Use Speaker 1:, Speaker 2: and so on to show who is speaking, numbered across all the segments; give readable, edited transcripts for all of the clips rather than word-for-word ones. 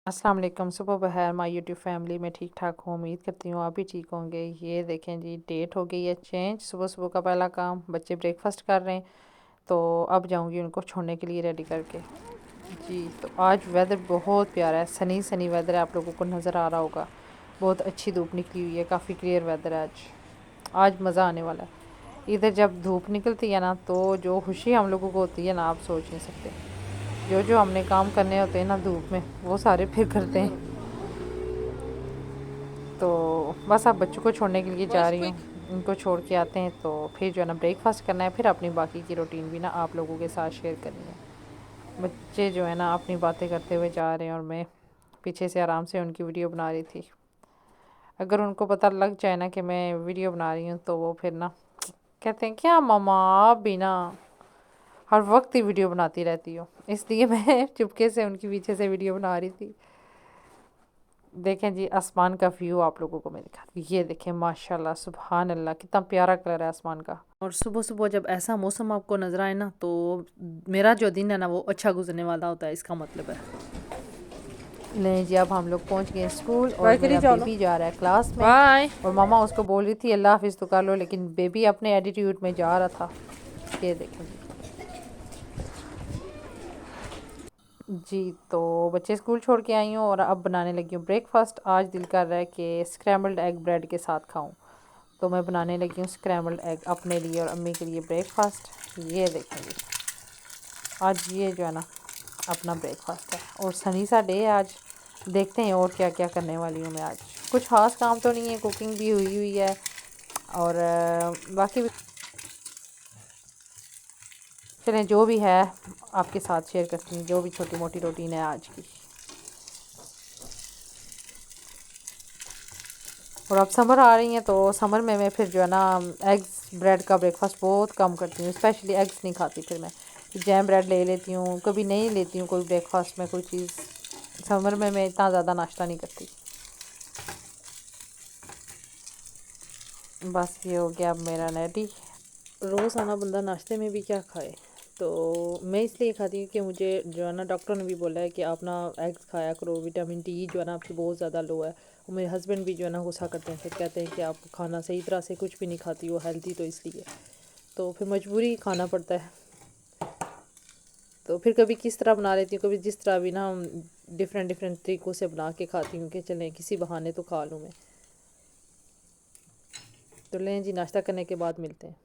Speaker 1: अस्सलाम वालेकुम। सुबह बहर माय यूट्यूब फैमिली में ठीक ठाक हूँ, उम्मीद करती हूँ आप भी ठीक होंगे। ये देखें जी, डेट हो गई है चेंज। सुबह सुबह का पहला काम, बच्चे ब्रेकफास्ट कर रहे हैं तो अब जाऊँगी उनको छोड़ने के लिए रेडी करके। जी तो आज वेदर बहुत प्यारा है, सनी सनी वेदर है, आप लोगों को नज़र आ रहा होगा। बहुत अच्छी धूप निकली हुई है, काफ़ी क्लियर वेदर है आज। आज मज़ा आने वाला है। इधर जब धूप निकलती है ना तो जो खुशी हम लोगों को होती है ना, आप सोच नहीं सकते। जो जो हमने काम करने होते हैं ना धूप में, वो सारे फिर करते हैं। तो बस अब बच्चों को छोड़ने के लिए जा रही हूँ, इनको छोड़ के आते हैं तो फिर जो है ना ब्रेकफास्ट करना है, फिर अपनी बाकी की रूटीन भी ना आप लोगों के साथ शेयर करनी है। बच्चे जो है ना अपनी बातें करते हुए जा रहे हैं और मैं पीछे से आराम से उनकी वीडियो बना रही थी। अगर उनको पता लग जाए ना कि मैं वीडियो बना रही हूँ तो वो फिर ना कहते हैं, क्या मामा आप भी ना हर वक्त ही वीडियो बनाती रहती हो। इसलिए मैं चुपके से उनकी पीछे से वीडियो बना रही थी। देखें जी आसमान का व्यू आप लोगों को मैं दिखाती हूँ। ये देखें माशाल्लाह सुभान अल्लाह, कितना प्यारा कलर है आसमान का। और सुबह सुबह जब ऐसा मौसम आपको नजर आए ना तो मेरा जो दिन है ना वो अच्छा गुजरने वाला होता है, इसका मतलब है। नहीं जी, अब हम लोग पहुंच गए स्कूल और मेरा बेबी जा रहा है क्लास में। बाय। और मामा उसको बोल रही थी अल्लाह हाफिज़ तो कर लो, लेकिन बेबी अपने एटीट्यूड में जा रहा था। ये देखें जी, तो बच्चे स्कूल छोड़ के आई हूँ और अब बनाने लगी हूँ ब्रेकफास्ट। आज दिल कर रहा है कि स्क्रैम्बल्ड एग ब्रेड के साथ खाऊं, तो मैं बनाने लगी हूँ स्क्रैम्बल्ड एग अपने लिए और अम्मी के लिए ब्रेकफास्ट। ये देखेंगे आज ये जो है ना अपना ब्रेकफास्ट है और सनी सा डे है आज। देखते हैं और क्या क्या करने वाली हूँ मैं आज। कुछ खास काम तो नहीं है, कुकिंग भी हुई हुई है और बाकी भी चलें जो भी है आपके साथ शेयर करती हूँ, जो भी छोटी मोटी रूटीन है आज की। और अब समर आ रही हैं तो समर में मैं फिर जो है ना एग्स ब्रेड का ब्रेकफास्ट बहुत कम करती हूँ, स्पेशली एग्स नहीं खाती फिर मैं। जैम ब्रेड ले लेती हूँ, कभी नहीं लेती हूँ कोई ब्रेकफास्ट में कोई चीज़। समर में मैं इतना ज़्यादा नाश्ता नहीं करती। बस ये हो गया अब मेरा रेडी। रोज़ाना बंदा नाश्ते में भी क्या खाए, तो मैं इसलिए खाती हूँ कि मुझे जो है ना डॉक्टर ने भी बोला है कि आप ना एग्स खाया करो, विटामिन डी जो है ना आपकी बहुत ज़्यादा लो है। और मेरे हस्बैंड भी जो है ना गुस्सा करते हैं, फिर कहते हैं कि आप खाना सही तरह से कुछ भी नहीं खाती हो हेल्दी, तो इसलिए तो फिर मजबूरी खाना पड़ता है। तो फिर कभी किस तरह बना लेती हूँ, कभी जिस तरह भी ना डिफरेंट डिफरेंट तरीक़ों से बना के खाती हूँ कि चलें किसी बहाने तो खा लूँ मैं। तो लें जी, नाश्ता करने के बाद मिलते हैं।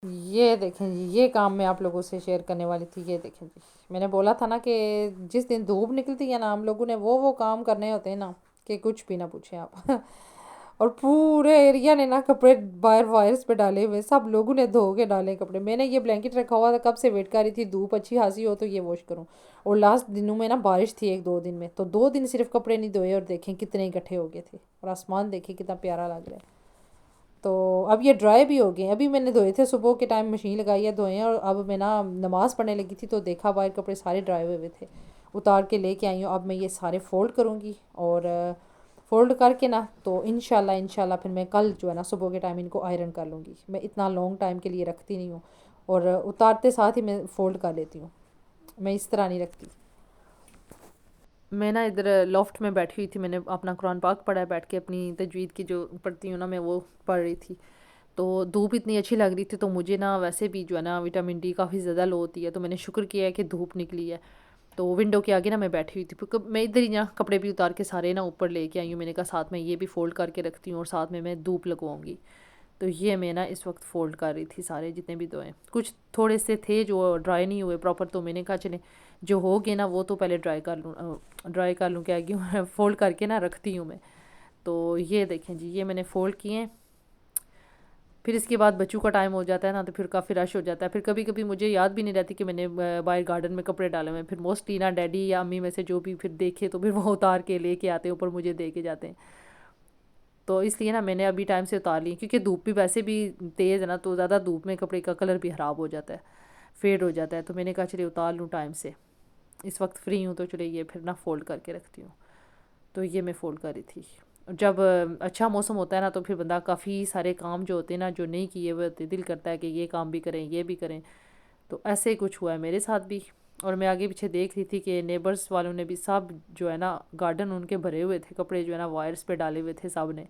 Speaker 1: ये देखें जी, ये काम मैं आप लोगों से शेयर करने वाली थी। ये देखें जी, मैंने बोला था ना कि जिस दिन धूप निकलती है ना हम लोगों ने वो काम करने होते हैं ना कि कुछ भी ना पूछें आप। और पूरे एरिया ने ना कपड़े बाहर वायर्स पे डाले हुए, सब लोगों ने धो के डाले कपड़े। मैंने ये ब्लैंकेट रखा हुआ था, कब से वेट कर रही थी धूप अच्छी खासी हो तो ये वॉश करूँ। और लास्ट दिनों में ना बारिश थी एक दो दिन में, तो 2 दिन सिर्फ कपड़े नहीं धोए और देखें कितने इकट्ठे हो गए थे। और आसमान देखें कितना प्यारा लग रहा है। तो अब ये ड्राई भी हो गए। अभी मैंने धोए थे सुबह के टाइम, मशीन लगाई है धोए हैं। और अब मैं ना नमाज़ पढ़ने लगी थी तो देखा बाहर कपड़े सारे ड्राई हुए हुए थे, उतार के लेके आई हूँ। अब मैं ये सारे फ़ोल्ड करूँगी और फ़ोल्ड करके ना तो इंशाल्लाह फिर मैं कल जो है ना सुबह के टाइम इनको आयरन कर लूँगी। मैं इतना लॉन्ग टाइम के लिए रखती नहीं हूँ और उतारते साथ ही मैं फ़ोल्ड कर लेती हूँ, मैं इस तरह नहीं रखती। मैं ना इधर लॉफ्ट में बैठी हुई थी, मैंने अपना कुरान पाक पढ़ा है बैठ के, अपनी तजवीद की जो पढ़ती हूँ ना मैं वो पढ़ रही थी। तो धूप इतनी अच्छी लग रही थी तो मुझे ना वैसे भी जो है ना विटामिन डी काफ़ी ज़्यादा लो होती है, तो मैंने शुक्र किया है कि धूप निकली है। तो विंडो के आगे ना मैं बैठी हुई थी, मैं इधर ही ना कपड़े भी उतार के सारे ना ऊपर लेके आई हूँ। मैंने कहा साथ में ये भी फ़ोल्ड करके रखती हूँ और साथ में मैं धूप लगवाऊँगी। तो ये मैं ना इस वक्त फ़ोल्ड कर रही थी सारे जितने भी धोए। कुछ थोड़े से थे जो ड्राई नहीं हुए प्रॉपर, तो मैंने कहा चले जो हो गए ना वो तो पहले ड्राई कर लूँ क्या क्यों फ़ोल्ड करके ना रखती हूँ मैं। तो ये देखें जी, ये मैंने फ़ोल्ड किए हैं। फिर इसके बाद बच्चों का टाइम हो जाता है ना तो फिर काफ़ी रश हो जाता है। फिर कभी कभी मुझे याद भी नहीं रहती कि मैंने बाहर गार्डन में कपड़े डाले हुए हैं। फिर मोस्टली ना डैडी या अम्मी में से जो भी फिर देखे तो फिर वो उतार के लेके आते हैं ऊपर, मुझे दे के जाते हैं। तो इसलिए ना मैंने अभी टाइम से उतार ली, क्योंकि धूप भी वैसे भी तेज़ है ना, तो ज़्यादा धूप में कपड़े का कलर भी ख़राब हो जाता है, फेड हो जाता है। तो मैंने कहा चलिए उतार लूँ टाइम से, इस वक्त फ्री हूँ तो चलिए ये फिर ना फ़ोल्ड करके रखती हूँ। तो ये मैं फ़ोल्ड कर रही थी। जब अच्छा मौसम होता है ना तो फिर बंदा काफ़ी सारे काम जो होते हैं ना जो नहीं किए हुए होते, दिल करता है कि ये काम भी करें ये भी करें। तो ऐसे ही कुछ हुआ है मेरे साथ भी। اور میں آگے پیچھے دیکھ رہی تھی کہ نیبرس والوں نے بھی سب جو ہے نا گارڈن ان کے بھرے ہوئے تھے، کپڑے جو ہے نا وائرس پہ ڈالے ہوئے تھے سب نے.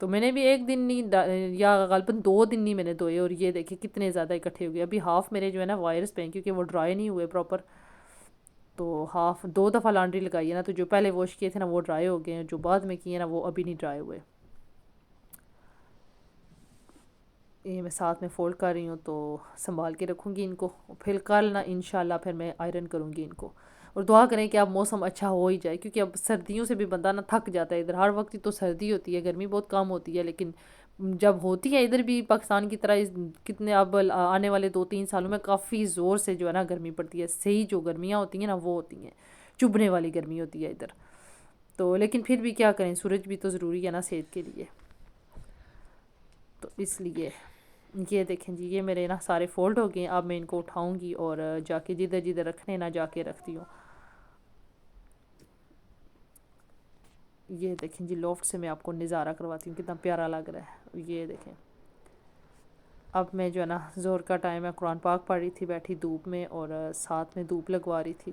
Speaker 1: تو میں نے بھی ایک دن نہیں یا غالباً 2 دن نہیں میں نے دھوئے، اور یہ دیکھیں کتنے زیادہ اکٹھے ہو گئے. ابھی ہاف میرے جو ہے نا وائرس پہ ہیں کیونکہ وہ ڈرائی نہیں ہوئے پراپر. تو ہاف 2 دفعہ لانڈری لگائی ہے نا، تو جو پہلے واش کیے تھے نا وہ ڈرائی ہو گئے ہیں، جو بعد میں کیے نا وہ ابھی نہیں ڈرائی ہوئے. یہ میں ساتھ میں فولڈ کر رہی ہوں تو سنبھال کے رکھوں گی ان کو، پھر کل نا انشاءاللہ پھر میں آئرن کروں گی ان کو. اور دعا کریں کہ اب موسم اچھا ہو ہی جائے، کیونکہ اب سردیوں سے بھی بندہ نا تھک جاتا ہے. ادھر ہر وقت تو سردی ہوتی ہے، گرمی بہت کم ہوتی ہے، لیکن جب ہوتی ہے ادھر بھی پاکستان کی طرح کتنے اب آنے والے 2-3 سالوں میں کافی زور سے جو ہے نا گرمی پڑتی ہے. صحیح جو گرمیاں ہوتی ہیں نا وہ ہوتی ہیں، چبھنے والی گرمی ہوتی ہے ادھر. تو لیکن پھر بھی کیا کریں، سورج بھی تو ضروری ہے نا صحت کے لیے. تو اس لیے یہ دیکھیں جی، یہ میرے نا سارے فولڈ ہو گئے ہیں. اب میں ان کو اٹھاؤں گی اور جا کے جدھر جدھر رکھنے نا جا کے رکھتی ہوں. یہ دیکھیں جی لافٹ سے میں آپ کو نظارہ کرواتی ہوں کتنا پیارا لگ رہا ہے. یہ دیکھیں اب میں جو ہے نا زہر کا ٹائم ہے، قرآن پاک پڑھ رہی تھی بیٹھی دھوپ میں، اور ساتھ میں دھوپ لگوا رہی تھی.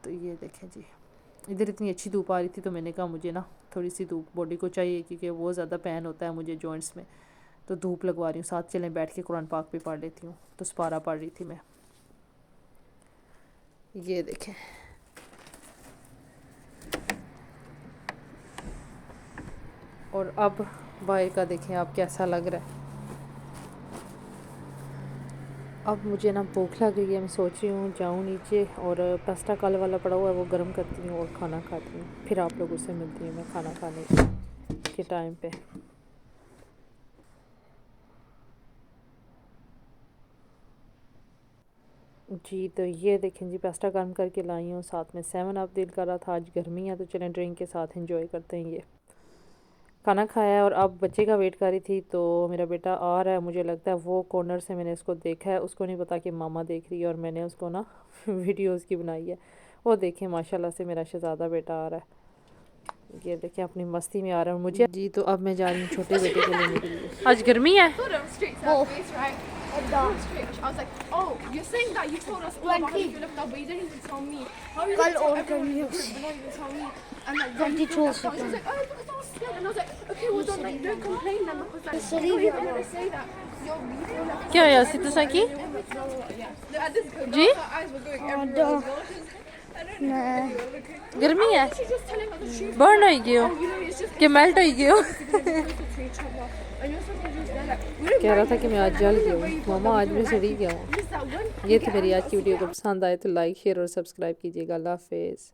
Speaker 1: تو یہ دیکھیں جی ادھر اتنی اچھی دھوپ آ رہی تھی، تو میں نے کہا مجھے نا تھوڑی سی دھوپ باڈی کو چاہیے، کیونکہ بہت زیادہ پین ہوتا ہے مجھے جوائنٹس میں. تو دھوپ لگوا رہی ہوں، ساتھ چلیں بیٹھ کے قرآن پاک بھی پڑھ لیتی ہوں. تو سپارہ پڑھ رہی تھی میں. یہ دیکھیں اور اب باہر کا دیکھیں آپ کیسا لگ رہا ہے. اب مجھے نا بھوک لگ رہی ہے، میں سوچ رہی ہوں جاؤں نیچے اور پاستا کل والا پڑا ہوا ہے وہ گرم کرتی ہوں اور کھانا کھاتی ہوں. پھر آپ لوگوں سے ملتی ہوں میں کھانا کھانے کے ٹائم پہ. جی تو یہ دیکھیں جی پاستا گرم کر کے لائی ہوں، ساتھ میں 7 اپ دل کر رہا تھا، آج گرمی ہے تو چلیں ڈرنک کے ساتھ انجوائے کرتے ہیں. یہ کھانا کھایا ہے اور اب بچے کا ویٹ کر رہی تھی. تو میرا بیٹا آ رہا ہے، مجھے لگتا ہے وہ کارنر سے میں نے اس کو دیکھا ہے، اس کو نہیں پتا کہ ماما دیکھ رہی ہے، اور میں نے اس کو نا ویڈیوز کی بنائی ہے. وہ دیکھیں ماشاءاللہ سے میرا شہزادہ بیٹا آ رہا ہے. یہ دیکھیں اپنی مستی میں آ رہا ہے مجھے. جی تو اب میں جا رہی ہوں چھوٹے بیٹے کو لینے کے لیے. آج گرمی ہے.
Speaker 2: کل اور کرنی
Speaker 1: کیا یاسی تسا کی جی گرمی ہے برن ہوئی گئی ہو کہ میلٹ ہوئی گئی ہو. کہہ رہا تھا کہ میں آج جل گیا ہوں ماما، آج میں سڑی گیا ہوں. یہ تھی میری آج کی ویڈیو، کو پسند آئے تو لائک شیئر اور سبسکرائب کیجیے گا. اللہ حافظ.